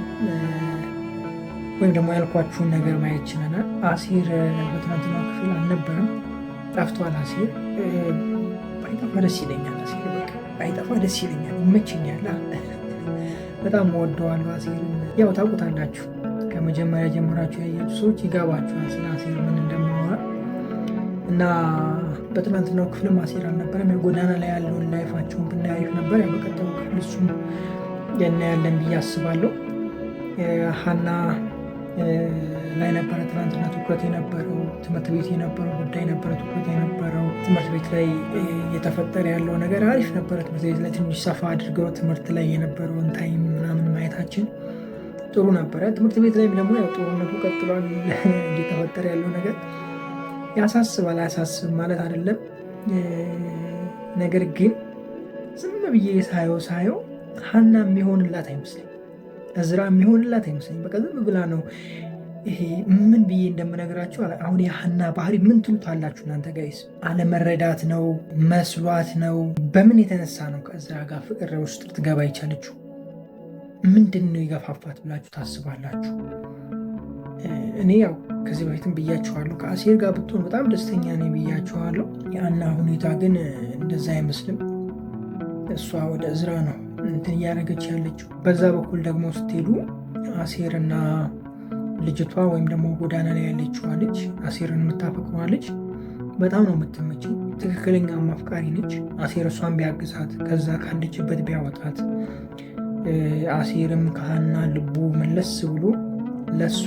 ወይም ደግሞ ያልኳችሁን ነገር ማየት ችለናል። አሲር በትናንትናው ክፍል አልነበረም፣ ጠፍቷል። አሲር ባይጠፋ ደስ ይለኛል። አሲር በቃ ባይጠፋ ደስ ይለኛል፣ ይመችኛል። በጣም ወደዋለሁ አሲርን። ያው ታውቁታላችሁ፣ ከመጀመሪያ ጀምራችሁ ያያችሁ ሰዎች ይገባችኋል ስለ አሲር ምን እንደማወራ እና በትናንትናው ክፍልም አሲር አልነበረም። የጎዳና ላይ ያለውን ላይፋቸውን ብናያሪፍ ነበር። ያው በቀጣዩ ክፍል እሱም እናያለን ብዬ አስባለሁ። ሀና ላይ ነበረ ትናንትና ትኩረት የነበረው። ትምህርት ቤት የነበረው ጉዳይ ነበረ ትኩረት የነበረው። ትምህርት ቤት ላይ እየተፈጠረ ያለው ነገር አሪፍ ነበረ። ትምህርት ቤት ላይ ትንሽ ሰፋ አድርገው ትምህርት ላይ የነበረውን ታይም ምናምን ማየታችን ጥሩ ነበረ። ትምህርት ቤት ላይም ደግሞ ያው ጦርነቱ ቀጥሏል። እየተፈጠረ ያለው ነገር ያሳስባል። አያሳስብም ማለት አይደለም። ነገር ግን ዝም ብዬ ሳየው ሀና የሚሆንላት አይመስለኝ፣ እዝራ የሚሆንላት አይመስለኝ። በቃ ዝም ብላ ነው። ይሄ ምን ብዬ እንደምነግራችሁ አሁን የሀና ባህሪ ምን ትሉታላችሁ እናንተ ጋይስ? አለመረዳት ነው መስሏት ነው? በምን የተነሳ ነው ከእዝራ ጋር ፍቅር ውስጥ ልትገባ የቻለችው? ምንድን ነው የገፋፋት ብላችሁ ታስባላችሁ? እኔ ያው ከዚህ በፊትም ብያችኋለሁ፣ ከአሴር ጋር ብትሆን በጣም ደስተኛ ነኝ ብያችኋለሁ። የሀና ሁኔታ ግን እንደዛ አይመስልም። እሷ ወደ እዝራ ነው እንትን እያደረገች ያለችው። በዛ በኩል ደግሞ ስትሄዱ አሴርና ልጅቷ ወይም ደግሞ ጎዳና ላይ ያለችዋ ልጅ አሴርን የምታፈቅረዋ ልጅ በጣም ነው የምትመችኝ። ትክክለኛ አፍቃሪ ነች። አሴር እሷን ቢያግዛት ከዛ ካለችበት ቢያወጣት አሴርም ከሀና ልቡ መለስ ብሎ ለእሷ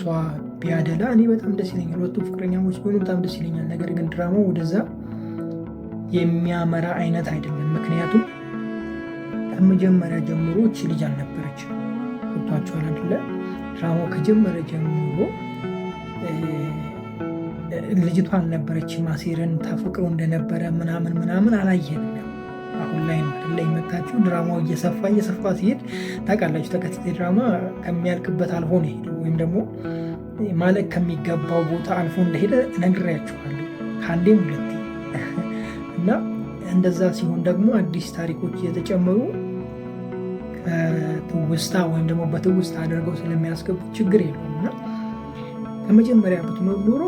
ቢያደላ እኔ በጣም ደስ ይለኛል። ሁለቱ ፍቅረኛሞች ቢሆኑ በጣም ደስ ይለኛል። ነገር ግን ድራማው ወደዛ የሚያመራ አይነት አይደለም። ምክንያቱም ከመጀመሪያ ጀምሮ እቺ ልጅ አልነበረች። ገብቷችኋል አይደለ? ድራማው ከጀመረ ጀምሮ ልጅቷ አልነበረችም። አሴርን ተፈቅሮ እንደነበረ ምናምን አላየንም። አሁን ላይ ነው አይደለ የመጣችው። ድራማው እየሰፋ ሲሄድ ታውቃላችሁ፣ ተከታታይ ድራማ ከሚያልቅበት አልፎ ነው ሄደው ወይም ደግሞ ማለት ከሚገባው ቦታ አልፎ እንደሄደ ነግሬያችኋለሁ ከአንዴም ሁለቴ እና እንደዛ ሲሆን ደግሞ አዲስ ታሪኮች እየተጨመሩ ትውስታ ወይም ደግሞ በትውስታ አድርገው ስለሚያስገቡ ችግር የለውም እና ከመጀመሪያ ብትኖር ኖሮ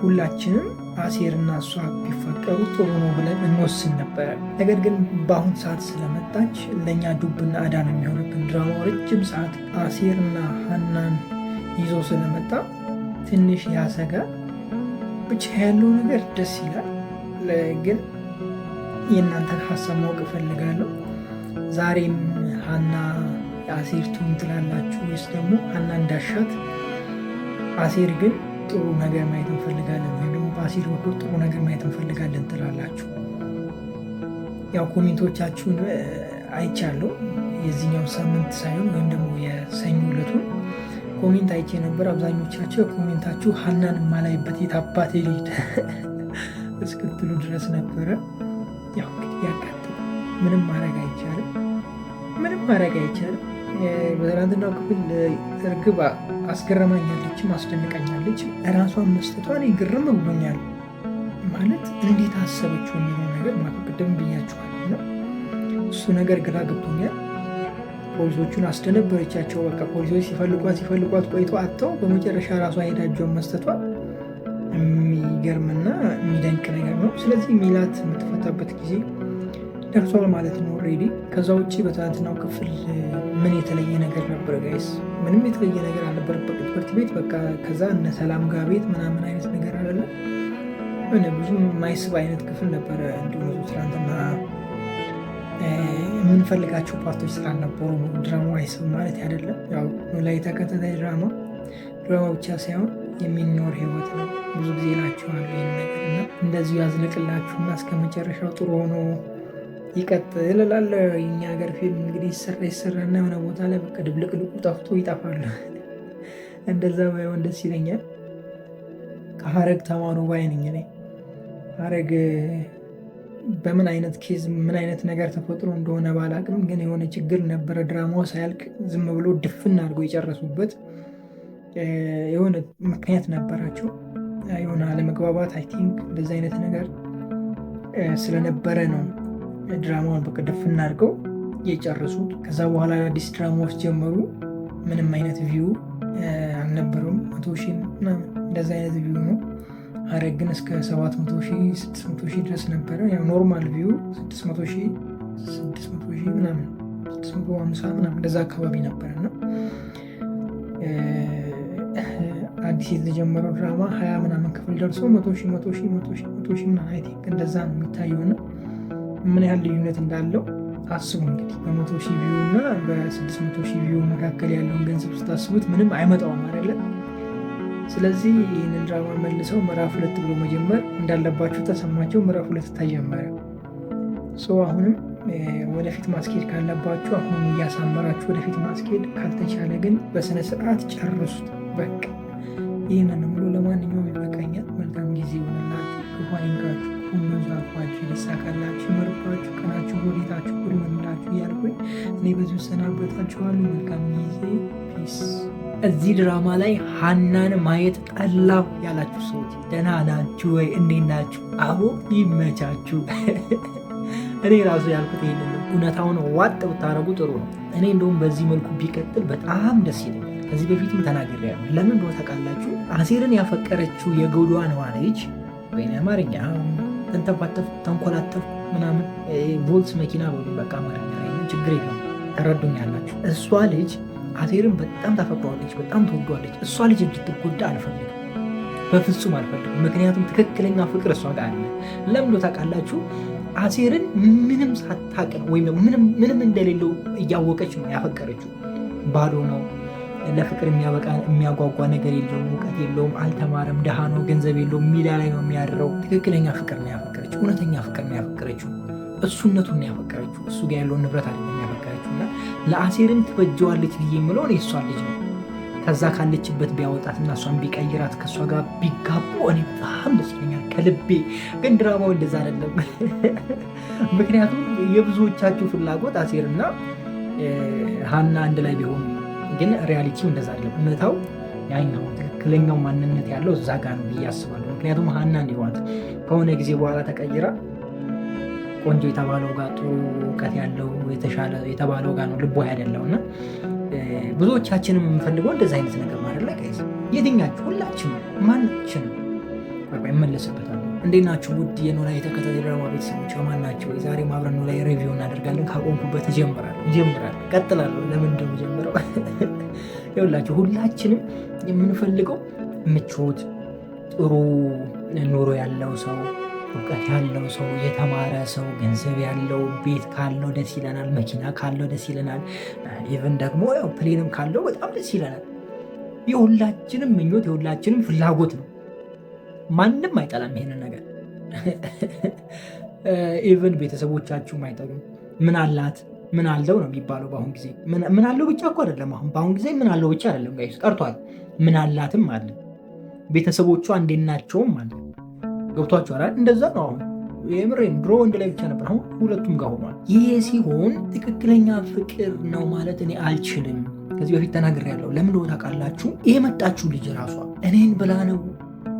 ሁላችንም አሴርና እሷ ቢፈቀሩ ጥሩ ነው ብለን እንወስን ነበረ። ነገር ግን በአሁን ሰዓት ስለመጣች ለእኛ ዱብና አዳ ነው የሚሆንብን። ድራማው ረጅም ሰዓት አሴርና ሀናን ይዞ ስለመጣ ትንሽ ያሰጋል። ብቻ ያለው ነገር ደስ ይላል። ግን የእናንተን ሀሳብ ማወቅ እፈልጋለሁ። ዛሬም ሀና የአሴር ትሁን ትላላችሁ ወይስ ደግሞ ሀና እንዳሻት አሴር ግን ጥሩ ነገር ማየት እንፈልጋለን ወይም ደግሞ በአሴር በኩል ጥሩ ነገር ማየት እንፈልጋለን ትላላችሁ? ያው ኮሜንቶቻችሁን አይቻለሁ። የዚህኛው ሳምንት ሳይሆን ወይም ደግሞ የሰኞ ዕለቱን ኮሜንት አይቼ ነበር። አብዛኞቻቸው ኮሜንታችሁ ሀናን የማላይበት የታባት ሊድ እስክትሉ ድረስ ነበረ። ያው እንግዲህ ያጋጥም፣ ምንም ማድረግ አይቻልም። በትናንትናው ክፍል እርግብ አስገረማኛለችም አስደንቀኛለች። እራሷን መስጠቷን ግርም ብሎኛል። ማለት እንዴት አሰበችው የሚለው ነገር ማለት ቅድም ብያችኋል ነው። እሱ ነገር ግራ ገብቶኛል። ፖሊሶቹን አስደነበረቻቸው። በቃ ፖሊሶች ሲፈልጓት ቆይቶ አጥተው በመጨረሻ ራሷ ሄዳቸውን መስጠቷ የሚገርምና የሚደንቅ ነገር ነው። ስለዚህ ሜላት የምትፈታበት ጊዜ ደርሷል ማለት ነው ኦልሬዲ። ከዛ ውጭ በትናንትናው ክፍል ምን የተለየ ነገር ነበረ ጋይስ? ምንም የተለየ ነገር አልነበረበት። ትምህርት ቤት በቃ ከዛ እነ ሰላም ጋር ቤት ምናምን አይነት ነገር አለ። ብዙ የማይስብ አይነት ክፍል ነበረ። እንዲሁ ትናንትና የምንፈልጋቸው ፓርቶች ስላልነበሩ ድራማው አይስብ ማለት አይደለም። ያው ላይ ተከታታይ ድራማ ብቻ ሳይሆን የሚኖር ህይወት ነው። ብዙ ጊዜ ላችኋል ይህን ነገር እና እንደዚሁ ያዝልቅላችሁና እስከ መጨረሻው ጥሩ ሆኖ ይቀጥል እላለሁ። የኛ ሀገር ፊልም እንግዲህ ይሰራና የሆነ ቦታ ላይ በቃ ድብልቅልቁ ጠፍቶ ይጠፋል። እንደዛ ባይሆን ደስ ይለኛል። ከሀረግ ተማሩ ባይ ነኝ እኔ። ሀረግ በምን አይነት ኬዝ ምን አይነት ነገር ተፈጥሮ እንደሆነ ባላቅም ግን የሆነ ችግር ነበረ። ድራማው ሳያልቅ ዝም ብሎ ድፍን አድርገው የጨረሱበት የሆነ ምክንያት ነበራቸው። የሆነ አለመግባባት አይ ቲንክ እንደዚህ አይነት ነገር ስለነበረ ነው ድራማውን በቃ ድፍን አድርገው የጨረሱት። ከዛ በኋላ አዲስ ድራማዎች ጀመሩ። ምንም አይነት ቪው አልነበረውም። 100,000 ምናምን እንደዚ አይነት ቪው ነው። ሀረግ ግን እስከ 700,000 600,000 ድረስ ነበረ። ያው ኖርማል ቪው 600,000 ምናምን 650 ምናምን እንደዛ አካባቢ ነበረ ነው። አዲስ የተጀመረው ድራማ 20 ምናምን ክፍል ደርሶ 100,000 ምናምን አይ ቲንክ እንደዛ ነው የሚታየው። እና ምን ያህል ልዩነት እንዳለው አስቡ እንግዲህ በ100,000 ቪው እና በ600,000 ቪው መካከል ያለውን ገንዘብ ስታስቡት ምንም አይመጣውም አይደለ? ስለዚህ ይህንን ድራማ መልሰው ምዕራፍ 2 ብሎ መጀመር እንዳለባቸው ተሰማቸው። ምዕራፍ 2 ተጀመረ። አሁንም ወደፊት ማስኬድ ካለባችሁ አሁን እያሳመራችሁ ወደፊት ማስኬድ፣ ካልተቻለ ግን በስነ ስርዓት ጨርሱት። በቃ ይህንን ብሎ ለማንኛውም ይበቃኛል። መልካም ጊዜ ይሆንላችሁ። ክፉ አይንካችሁ፣ ሁሉን ዛፏችሁ ይሳካላችሁ፣ ይመርባችሁ፣ ቀናችሁ ወዴታችሁ ሁሉ ይሆንላችሁ እያልኩኝ እኔ በዚሁ ሰናበታችኋለሁ። መልካም ጊዜ ፒስ። እዚህ ድራማ ላይ ሀናን ማየት ጠላሁ ያላችሁ ሰዎች ደህና ናችሁ ወይ? እንዴት ናችሁ? አቦ ይመቻችሁ። እኔ ራሱ ያልኩት ይሄንን እውነታውን ዋጥ ብታረጉ ጥሩ ነው። እኔ እንደውም በዚህ መልኩ ቢቀጥል በጣም ደስ ይለኛል። ከዚህ በፊትም ተናግሬያለሁ። ለምን እንደሆነ ታውቃላችሁ? አሴርን ያፈቀረችው የጎዳናዋ ልጅ ወይ አማርኛ ተንኮላተፍ ምናምን ቮልስ መኪና በሉ በቃ አማርኛ ችግር የለውም ተረዱኛላችሁ። እሷ ልጅ አሴርን በጣም ታፈቅረዋለች፣ በጣም ትወዷለች። እሷ ልጅ እንድትጎዳ አልፈልግም፣ በፍጹም አልፈልግም። ምክንያቱም ትክክለኛ ፍቅር እሷ ጋር አለ። ለምን እንደሆነ ታውቃላችሁ? አሴርን ምንም ሳታቅ ነው ወይም ምንም እንደሌለው እያወቀች ነው ያፈቀረችው። ባዶ ነው፣ ለፍቅር የሚያጓጓ ነገር የለውም፣ እውቀት የለውም፣ አልተማረም፣ ደሃ ነው፣ ገንዘብ የለውም፣ ሜዳ ላይ ነው የሚያድረው። ትክክለኛ ፍቅር ነው ያፈቀረችው፣ እውነተኛ ፍቅር ነው ያፈቀረችው፣ እሱነቱን ነው ያፈቀረችው፣ እሱ ጋር ያለውን ንብረት አይደለም ያፈቀረችው። እና ለአሴርም ትበጀዋለች ብዬ የምለው እኔ እሷን ልጅ ነው ከዛ ካለችበት ቢያወጣትና እሷን ቢቀይራት ከእሷ ጋር ቢጋቡ እኔ በጣም ደስ ይለኛል ከልቤ። ግን ድራማው እንደዛ አይደለም። ምክንያቱም የብዙዎቻችሁ ፍላጎት አሴርና ሀና አንድ ላይ ቢሆኑ፣ ግን ሪያሊቲው እንደዛ አይደለም። እውነታው ያኛው ትክክለኛው ማንነት ያለው እዛ ጋር ነው ብዬ አስባለሁ። ምክንያቱም ሀና እንዲሆናት ከሆነ ጊዜ በኋላ ተቀይራ ቆንጆ የተባለው ጋር ጥሩ እውቀት ያለው የተሻለ የተባለው ጋር ነው ልቦ ያደለው እና ብዙዎቻችንም የምንፈልገው እንደዚህ አይነት ነገር ማለት ላይ ከይዘ የትኛችሁ ሁላችንም ማናችንም ይመለስበታል። እንዴት ናችሁ ውድ የኖላ የተከታታይ ድራማ ቤተሰቦች ማን ናቸው? ዛሬ አብረን ኖላ ሪቪው እናደርጋለን። ካቆምኩበት እጀምራለሁ፣ ቀጥላለሁ። ለምን እንደምጀምረው ይኸውላችሁ ሁላችንም የምንፈልገው ምቾት፣ ጥሩ ኑሮ ያለው ሰው፣ እውቀት ያለው ሰው፣ የተማረ ሰው፣ ገንዘብ ያለው፣ ቤት ካለው ደስ ይለናል፣ መኪና ካለው ደስ ይለናል፣ ኢቨን ደግሞ ፕሌንም ካለው በጣም ደስ ይለናል። የሁላችንም ምኞት የሁላችንም ፍላጎት ነው። ማንም አይጠላም ይሄንን ነገር። ኢቨን ቤተሰቦቻችሁም አይጠሉም። ምን አላት ምን አለው ነው የሚባለው በአሁን ጊዜ። ምን አለው ብቻ እኮ አይደለም። በአሁን ጊዜ ምን አለው ብቻ አይደለም ጋይስ፣ ቀርቷል። ምን አላትም አለ፣ ቤተሰቦቿ እንዴት ናቸውም አለ። ገብቷችኋል? እንደዛ ነው አሁን። የምሬን ድሮ ወንድ ላይ ብቻ ነበር፣ አሁን ሁለቱም ጋር ሆኗል። ይሄ ሲሆን ትክክለኛ ፍቅር ነው ማለት እኔ አልችልም። ከዚህ በፊት ተናግሬያለሁ። ለምን ወጣ ቃላችሁ ይሄ መጣችሁ ልጅ ራሷ እኔን ብላ ነው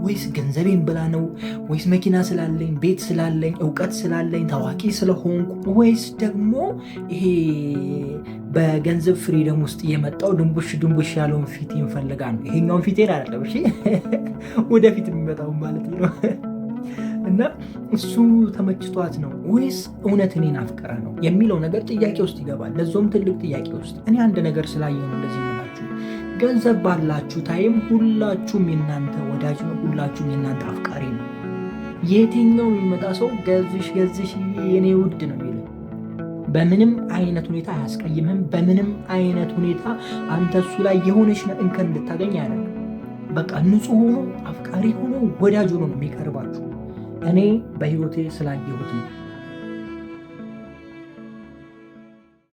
ወይስ ገንዘቤን ብላ ነው ወይስ መኪና ስላለኝ ቤት ስላለኝ እውቀት ስላለኝ ታዋቂ ስለሆንኩ ወይስ ደግሞ ይሄ በገንዘብ ፍሪደም ውስጥ የመጣው ድንቡሽ ያለውን ፊቴን ፈልጋ ነው? ይሄኛውን ፊቴን አይደለም እሺ፣ ወደፊት የሚመጣው ማለት ነው። እና እሱ ተመችቷት ነው ወይስ እውነት እኔን አፍቅራ ነው የሚለው ነገር ጥያቄ ውስጥ ይገባል። ለዛውም ትልቅ ጥያቄ ውስጥ። እኔ አንድ ነገር ስላየሁ ነው እንደዚህ የምላችሁ። ገንዘብ ባላችሁ ታይም ሁላችሁም የእናንተ ወዳጅ ነው፣ ሁላችሁም የእናንተ አፍቃሪ ነው። የትኛው የሚመጣ ሰው ገዝሽ የኔ ውድ ነው የሚለው በምንም አይነት ሁኔታ አያስቀይምህም። በምንም አይነት ሁኔታ አንተ እሱ ላይ የሆነች እንከን እንድታገኝ አያደርግም። በቃ ንጹህ ሆኖ አፍቃሪ ሆኖ ወዳጅ ሆኖ ነው የሚቀርባችሁ። እኔ በህይወቴ ስላየሁት ነው።